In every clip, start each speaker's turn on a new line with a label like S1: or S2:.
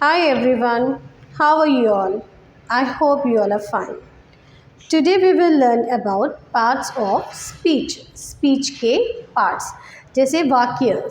S1: Hi everyone, how are you all? I hope you all are fine. Today we will learn about parts of speech. Speech के parts जैसे वाक्य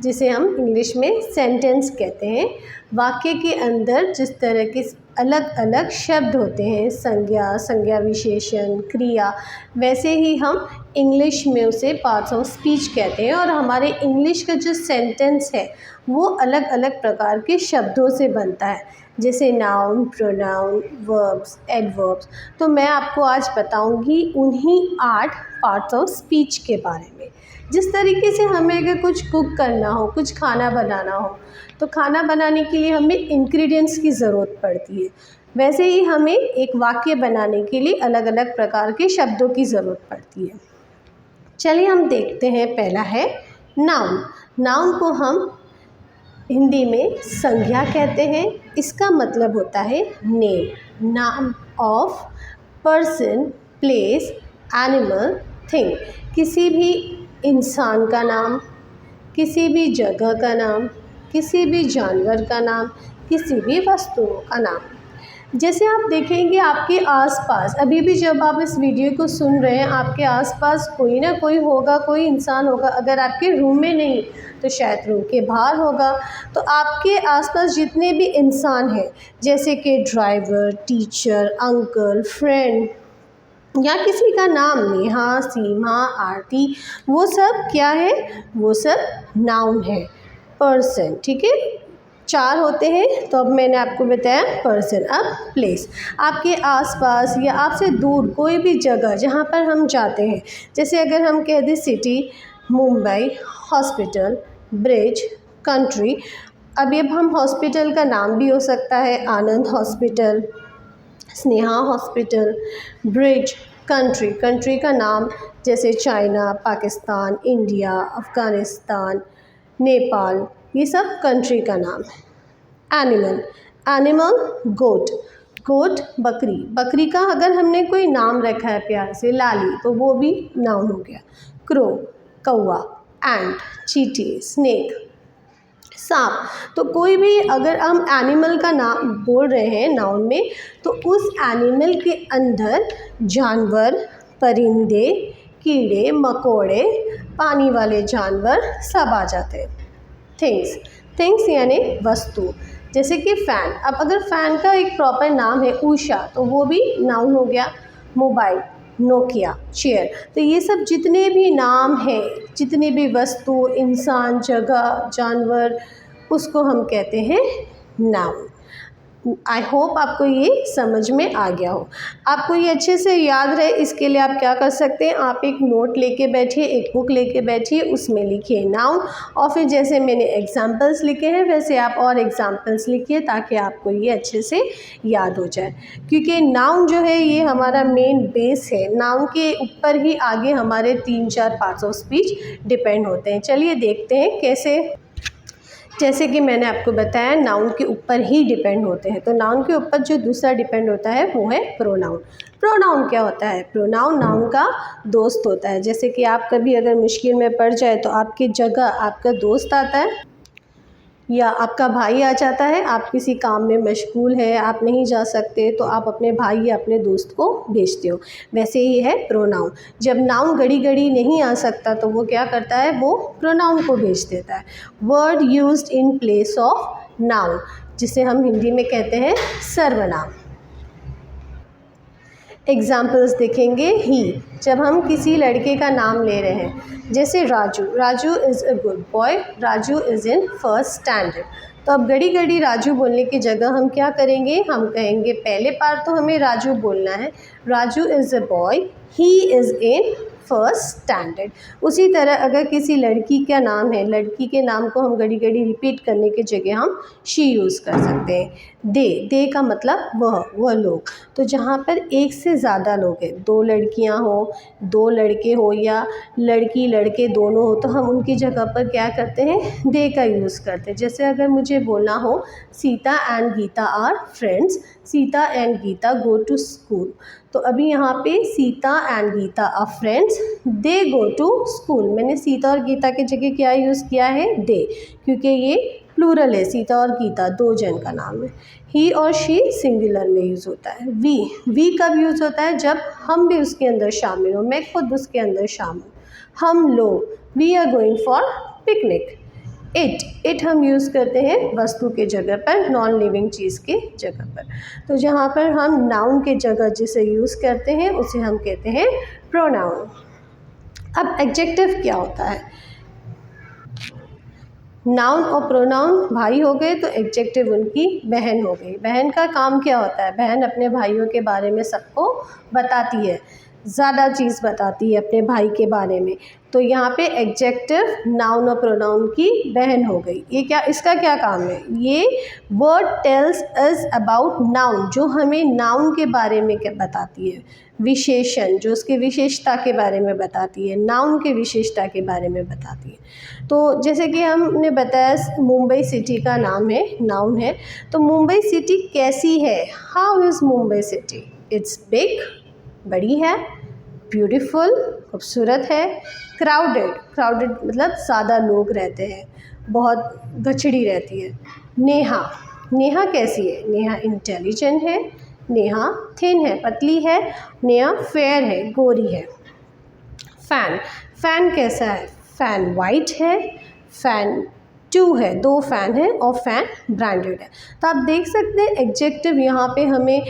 S1: जिसे हम English में sentence कहते हैं। वाक्य के अंदर जिस तरह के अलग अलग शब्द होते हैं, संज्ञा, संज्ञा विशेषण, क्रिया, वैसे ही हम इंग्लिश में उसे पार्ट्स ऑफ स्पीच कहते हैं। और हमारे इंग्लिश का जो सेंटेंस है वो अलग अलग प्रकार के शब्दों से बनता है, जैसे नाउन, प्रोनाउन, वर्ब्स, एडवर्ब्स। तो मैं आपको आज बताऊंगी उन्हीं 8 पार्ट्स ऑफ स्पीच के बारे में। जिस तरीके से हमें अगर कुछ कुक करना हो, कुछ खाना बनाना हो, तो खाना बनाने के लिए हमें इंग्रेडिएंट्स की ज़रूरत पड़ती है, वैसे ही हमें एक वाक्य बनाने के लिए अलग अलग प्रकार के शब्दों की ज़रूरत पड़ती है। चलिए हम देखते हैं। पहला है नाउन। नाउन को हम हिंदी में संज्ञा कहते हैं। इसका मतलब होता है नेम, नाम of person, place, animal, thing. किसी भी इंसान का नाम, किसी भी जगह का नाम, किसी भी जानवर का नाम, किसी भी वस्तु का नाम। जैसे आप देखेंगे आपके आसपास, अभी भी जब आप इस वीडियो को सुन रहे हैं, आपके आसपास कोई ना कोई होगा, कोई इंसान होगा। अगर आपके रूम में नहीं तो शायद रूम के बाहर होगा। तो आपके आसपास जितने भी इंसान हैं, जैसे कि ड्राइवर, टीचर, अंकल, फ्रेंड, या किसी का नाम नेहा, सीमा, आरती, वो सब क्या है? वो सब नाउन है। पर्सन, ठीक है, 4 होते हैं। तो अब मैंने आपको बताया पर्सन। अब प्लेस, आपके आसपास या आपसे दूर कोई भी जगह जहाँ पर हम जाते हैं, जैसे अगर हम कह दें city, Mumbai, hospital, bridge, country. अब हम हॉस्पिटल का नाम भी हो सकता है Anand hospital, Sneha hospital, bridge, country, country का नाम जैसे चाइना, पाकिस्तान, इंडिया, अफ़गानिस्तान, नेपाल, ये सब कंट्री का नाम है। एनिमल, एनिमल गोट, गोट बकरी, बकरी का अगर हमने कोई नाम रखा है प्यार से, लाली, तो वो भी नाउन हो गया। क्रो, कौवा, एंट, चींटी, स्नेक, सांप। तो कोई भी अगर हम एनिमल का नाम बोल रहे हैं नाउन में, तो उस एनिमल के अंदर जानवर, परिंदे, कीड़े मकोड़े, पानी वाले जानवर सब आ जाते हैं। थिंग्स, थिंग्स यानी वस्तु, जैसे कि फ़ैन। अब अगर फ़ैन का एक प्रॉपर नाम है उषा, तो वो भी नाउन हो गया। Mobile, Nokia, chair. तो ये सब जितने भी नाम हैं, जितनी भी वस्तु, इंसान, जगह, जानवर, उसको हम कहते हैं नाउन। आई होप आपको ये समझ में आ गया हो। आपको ये अच्छे से याद रहे, इसके लिए आप क्या कर सकते हैं, आप एक नोट लेके बैठिए, एक बुक लेके बैठिए, उसमें लिखिए नाउन, और फिर जैसे मैंने एग्जाम्पल्स लिखे हैं वैसे आप और एग्जाम्पल्स लिखिए, ताकि आपको ये अच्छे से याद हो जाए। क्योंकि नाउन जो है ये हमारा मेन बेस है। नाउन के ऊपर ही आगे हमारे 3-4 पार्ट्स ऑफ स्पीच डिपेंड होते हैं। चलिए देखते हैं कैसे। जैसे कि मैंने आपको बताया नाउन के ऊपर ही डिपेंड होते हैं, तो नाउन के ऊपर जो दूसरा डिपेंड होता है वो है प्रोनाउन। प्रोनाउन क्या होता है? प्रोनाउन नाउन का दोस्त होता है। जैसे कि आप कभी अगर मुश्किल में पड़ जाए तो आपकी जगह आपका दोस्त आता है, या आपका भाई आ जाता है। आप किसी काम में मशगूल है, आप नहीं जा सकते, तो आप अपने भाई या अपने दोस्त को भेजते हो। वैसे ही है प्रोनाउन। जब नाउन घड़ी घड़ी नहीं आ सकता तो वो क्या करता है, वो प्रोनाउन को भेज देता है। Word used in place of noun, जिसे हम हिंदी में कहते हैं सर्वनाम। एग्जाम्पल्स देखेंगे। ही, जब हम किसी लड़के का नाम ले रहे हैं, जैसे Raju, Raju is a good boy, Raju is in first standard. तो अब घड़ी घड़ी राजू बोलने की जगह हम क्या करेंगे, हम कहेंगे पहले पार्ट तो हमें राजू बोलना है, Raju is a boy, he is in first standard. उसी तरह अगर किसी लड़की का नाम है, लड़की के नाम को हम घड़ी घड़ी रिपीट करने की जगह हम शी यूज़ कर सकते हैं। दे, दे का मतलब वह लोग। तो जहाँ पर एक से ज़्यादा लोग हैं, 2 लड़कियाँ हो, 2 लड़के हो, या लड़की लड़के दोनों हो, तो हम उनकी जगह पर क्या करते हैं, दे का यूज़ करते हैं। जैसे अगर मुझे बोलना हो Sita and Gita are friends, Sita and Gita go to school, तो अभी यहाँ पे Sita and Gita are friends, they go to school. मैंने सीता और गीता की जगह क्या यूज़ किया है, दे, क्योंकि ये प्लूरल है, सीता और गीता दो जन का नाम है। ही और शी सिंगुलर में यूज़ होता है। वी कब यूज़ होता है? जब हम भी उसके अंदर शामिल हो, मैं खुद उसके अंदर शामिल, हम लोग, we are going for picnic. It हम यूज़ करते हैं वस्तु के जगह पर, नॉन लिविंग चीज़ के जगह पर। तो जहाँ पर हम नाउन के जगह जिसे यूज़ करते हैं उसे हम कहते हैं प्रोनाउन। अब एडजेक्टिव क्या होता है? नाउन और प्रोनाउन भाई हो गए तो एडजेक्टिव उनकी बहन हो गई। बहन का काम क्या होता है? बहन अपने भाइयों के बारे में सबको बताती है, ज़्यादा चीज़ बताती है अपने भाई के बारे में। तो यहाँ पे एडजेक्टिव नाउन और प्रोनाउन की बहन हो गई। ये क्या, इसका क्या काम है? ये word tells us about noun, जो हमें नाउन के बारे में क्या बताती है, विशेषण, जो उसकी विशेषता के बारे में बताती है, नाउन के विशेषता के बारे में बताती है। तो जैसे कि हमने बताया मुंबई सिटी का नाम है, नाउन है, तो मुंबई सिटी कैसी है? How is Mumbai city? It's big, बड़ी है, ब्यूटीफुल, खूबसूरत है, क्राउडेड मतलब ज़्यादा लोग रहते हैं, बहुत गचड़ी रहती है। नेहा कैसी है? नेहा इंटेलिजेंट है, नेहा थिन है, पतली है, नेहा फेयर है, गोरी है। फैन कैसा है? फैन वाइट है, फैन 2 है, 2 फैन है और फैन ब्रांडेड है। तो आप देख सकते हैं एडजेक्टिव यहाँ पे हमें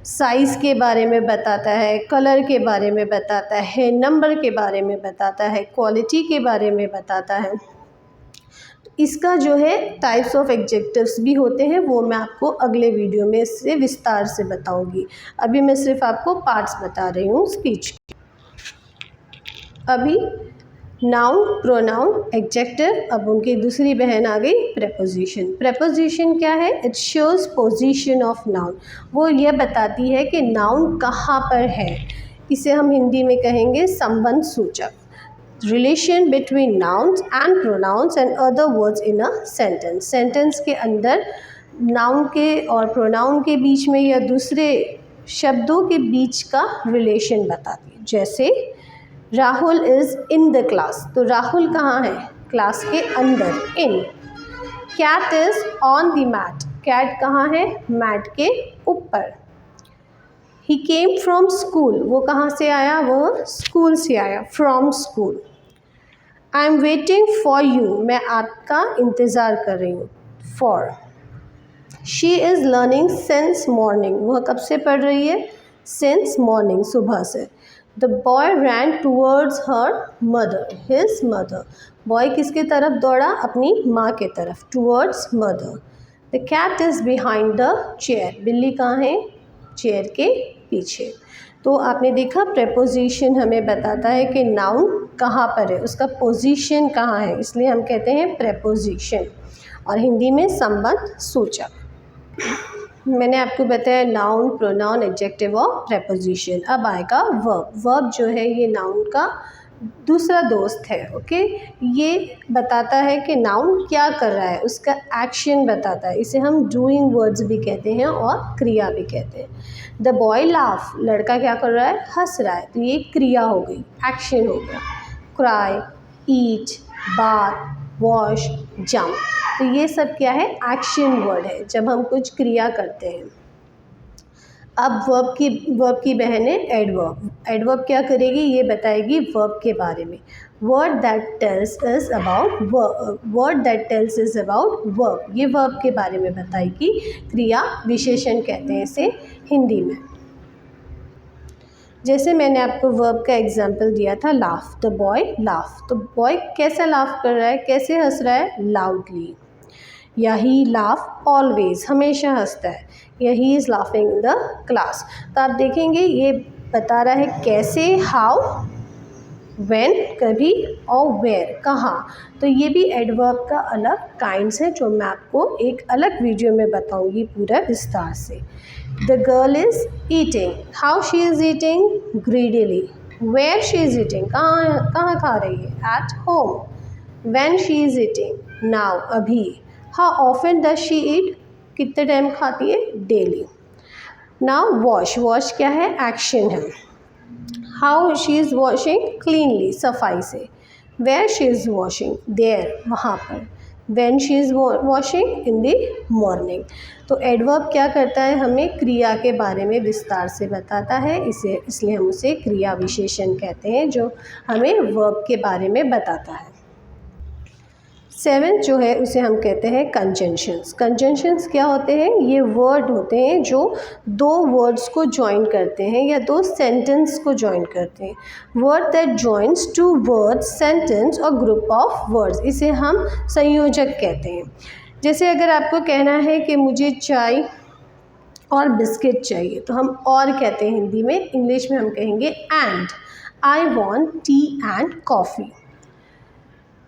S1: साइज़ के बारे में बताता है, कलर के बारे में बताता है, नंबर के बारे में बताता है, क्वालिटी के बारे में बताता है। इसका जो है टाइप्स ऑफ एडजेक्टिव्स भी होते हैं, वो मैं आपको अगले वीडियो में इससे विस्तार से बताऊंगी। अभी मैं सिर्फ आपको पार्ट्स बता रही हूँ स्पीच के। अभी नाउन, प्रोनाउन, एडजेक्टिव, अब उनकी दूसरी बहन आ गई प्रेपोजिशन। प्रेपोजिशन क्या है? It shows position of noun, वो ये बताती है कि नाउन कहाँ पर है। इसे हम हिंदी में कहेंगे संबंध सूचक। Relation between nouns and pronouns and other words in a sentence. Sentence के अंदर नाउन के और प्रोनाउन के बीच में या दूसरे शब्दों के बीच का रिलेशन बताती है। जैसे Rahul is in the class, तो राहुल कहाँ है? क्लास के अंदर, in. Cat is on the mat, cat कहाँ है? मैट के ऊपर। ही केम फ्रॉम स्कूल, वो कहाँ से आया? वो स्कूल से आया, from school. I am waiting for you, मैं आपका इंतज़ार कर रही हूँ, for. She is learning since morning, वह कब से पढ़ रही है? सिंस मॉर्निंग, सुबह से। The boy ran towards her mother, his mother, boy किसके तरफ दौड़ा? अपनी माँ के तरफ, towards mother. The cat is behind the chair, बिल्ली कहाँ है? चेयर के पीछे। तो आपने देखा प्रेपोजिशन हमें बताता है कि नाउन कहाँ पर है, उसका पोजीशन कहाँ है, इसलिए हम कहते हैं प्रेपोजिशन, और हिंदी में संबंध सूचक। मैंने आपको बताया नाउन, प्रोनाउन, एडजेक्टिव और प्रेपोजिशन। अब आएगा वर्ब। वर्ब जो है ये नाउन का दूसरा दोस्त है। ओके, ये बताता है कि नाउन क्या कर रहा है, उसका एक्शन बताता है। इसे हम डूइंग वर्ड्स भी कहते हैं और क्रिया भी कहते हैं। द बॉय लाफ, लड़का क्या कर रहा है? हंस रहा है, तो ये क्रिया हो गई, एक्शन हो गया। क्राई, ईट, बाथ, वॉश, जंप, तो ये सब क्या है? एक्शन वर्ड है, जब हम कुछ क्रिया करते हैं। अब वर्ब की बहन है एडवर्ब। एडवर्ब क्या करेगी? ये बताएगी वर्ब के बारे में। Word that tells us about verb, ये वर्ब के बारे में बताएगी। क्रिया विशेषण कहते हैं इसे हिंदी में। जैसे मैंने आपको वर्ब का एग्जाम्पल दिया था, लाफ, द बॉय लाफ, तो बॉय कैसा लाफ कर रहा है, कैसे हंस रहा है? लाउडली। या ही लाफ ऑलवेज, हमेशा हंसता है। या he is laughing in the class. तो आप देखेंगे ये बता रहा है कैसे, हाउ, व्हेन कभी, और वेयर कहाँ। तो ये भी एडवर्ब का अलग काइंड्स है, जो मैं आपको एक अलग वीडियो में बताऊंगी पूरा विस्तार से। The girl is eating, how she is eating? Greedily. Where she is eating, कहाँ खा रही है? At home. When she is eating? Now, अभी। How often does she eat, कितने टाइम खाती है? डेली। नाउ वॉश, वॉश क्या है? एक्शन है। How she is washing? Cleanly, सफाई से। Where she is washing? There, वहाँ पर। When she is washing, in the morning. तो एडवर्ब क्या करता है, हमें क्रिया के बारे में विस्तार से बताता है, इसलिए हम उसे क्रिया विशेषण कहते हैं, जो हमें वर्ब के बारे में बताता है। 7 जो है उसे हम कहते हैं कंजंक्शंस। कंजंक्शंस क्या होते हैं, ये वर्ड होते हैं जो दो वर्ड्स को जॉइन करते हैं या दो सेंटेंस को जॉइन करते हैं। Word that joins two words, sentence और ग्रुप ऑफ वर्ड्स, इसे हम संयोजक कहते हैं। जैसे अगर आपको कहना है कि मुझे चाय और बिस्किट चाहिए, तो हम और कहते हैं हिंदी में, इंग्लिश में हम कहेंगे and. I want tea and coffee.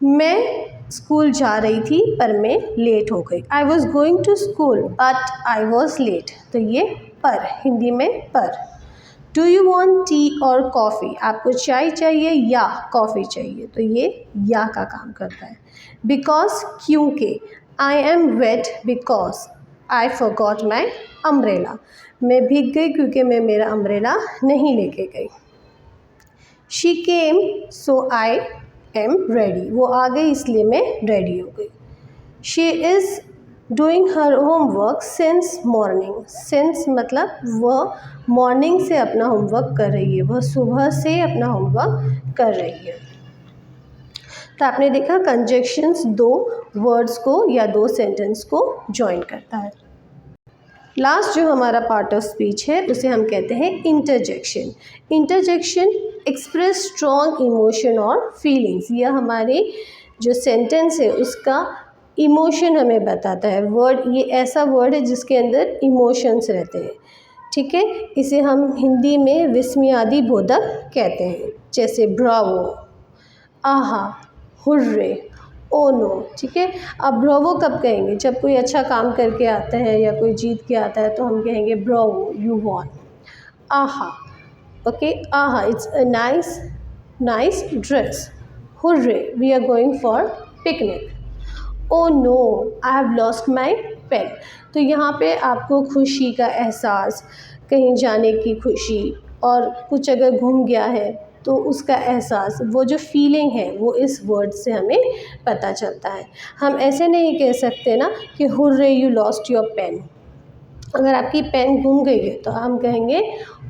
S1: मैं स्कूल जा रही थी पर मैं लेट हो गई। I was going to school but I was late. तो ये पर, हिंदी में पर। डू यू वॉन्ट टी और कॉफ़ी, आपको चाय चाहिए या कॉफ़ी चाहिए, तो ये या का काम करता है। बिकॉज, क्योंकि। I am wet because I forgot my umbrella, मैं भीग गई क्योंकि मैं मेरा अम्ब्रेला नहीं लेके गई। She came so I am ready, वो आ गई इसलिए मैं रेडी हो गई। She is doing her homework since morning. Since मतलब वह मॉर्निंग से अपना होमवर्क कर रही है, वह सुबह से अपना होमवर्क कर रही है। तो आपने देखा कंजंक्शंस दो वर्ड्स को या दो सेंटेंस को जॉइन करता है। लास्ट जो हमारा पार्ट ऑफ स्पीच है उसे हम कहते हैं interjection. Interjection express strong emotion और फीलिंग्स। यह हमारे जो सेंटेंस है उसका इमोशन हमें बताता है। वर्ड, ये ऐसा वर्ड है जिसके अंदर इमोशंस रहते हैं, ठीक है। इसे हम हिंदी में विस्मयादि बोधक कहते हैं, जैसे ब्रावो, आहा, हुर्रे, ओ नो, ठीक है। अब ब्रावो कब कहेंगे, जब कोई अच्छा काम करके आता है या कोई जीत के आता है तो हम कहेंगे bravo, you won. Aha, okay, aha, it's a nice dress. Hurray, we are going for picnic. Oh no, I have lost my pen. तो यहाँ पे आपको खुशी का एहसास, कहीं जाने की खुशी, और कुछ अगर घूम गया है तो उसका एहसास, वो जो फीलिंग है वो इस वर्ड से हमें पता चलता है। हम ऐसे नहीं कह सकते ना कि hurray you lost your pen. अगर आपकी पेन गुम गई है तो हम कहेंगे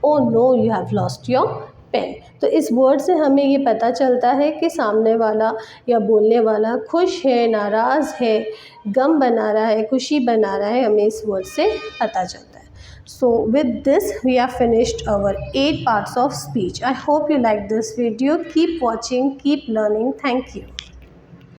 S1: oh no you have lost your pen. तो इस वर्ड से हमें ये पता चलता है कि सामने वाला या बोलने वाला खुश है, नाराज़ है, गम बना रहा है, खुशी बना रहा है, हमें इस वर्ड से पता चलता है। So with this we have finished our 8 parts of speech. I hope you like this video. Keep watching, keep learning. Thank you.